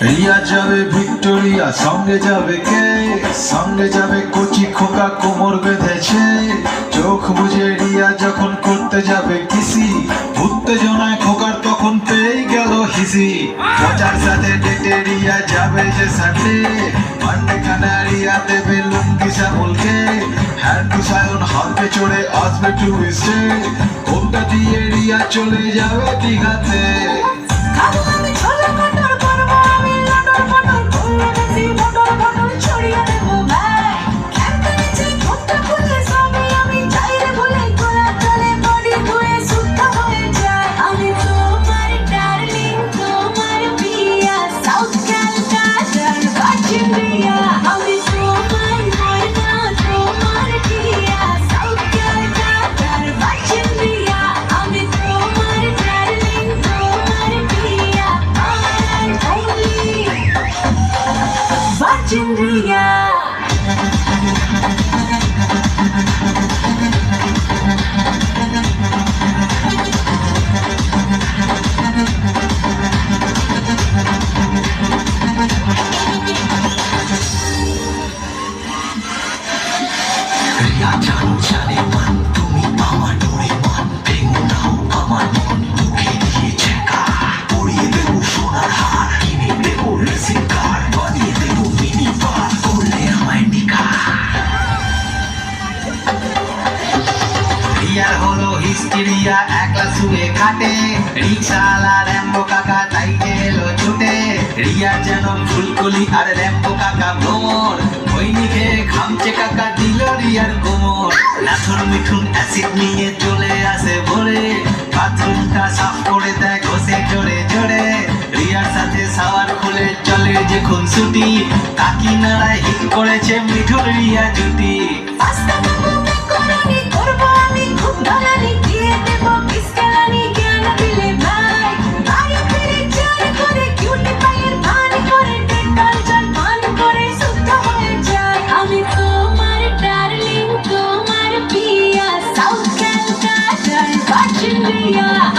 রিয়া যাবে ভিক্টোরিয়া, সঙ্গে যাবে কে? সঙ্গে যাবে কচি খোকা, কোমর বেঁধেছে। চোখ বুঝে রিয়া যখন করতে যাবে কিসি, উত্তেজনায় খোকার তখন পেয়ে গেল হিসি। পচার সাথে ডেটে রিয়া যাবে যে সাথে, মান্ডে কানা রিয়া দেবে লুঙ্গি শ্যামলকে। হ্যান্ড টু সায়ন হাতে চড়ে আসবে টুরিস্টে, কোনটা দিয়ে রিয়া চলে যাবে দীঘাতে। Ria. রিয়া জানো জানে মান, তুমি আমার ডোরে মান। ভেঙো নাও আমার মন, মুখে দিয়ে ছেঁকা। পরিয়ে দেবো সোনার হার, কিনে দেবো রেসিং কার, বানিয়ে দেবো মিনি বার, করলে আমায় টিকা। রিয়ার হলো হিস্টেরিয়া, একলা শুয়ে খাটে। রিক্সাওয়ালা র্যাম্বো কাকা তাই এলো ছুটে। রিয়া যেন ফুলকলি আর র্যাম্বো কাকা ভ্রমর, খৈনি খেয়ে খামচে কাকা দিল রিয়ার কোমর। নাথুর মিঠুন অ্যাসিড নিয়ে চলে আসে ভোরে, বাথরুমটা সাফ করে দেয় ঘষে জোরে জোরে। রিয়ার সাথে সাওয়ার খুলে চলে যে খুনসুটি, কাকি নাড়ায় হিট করেছে মিঠুন রিয়া জুটি। Ria.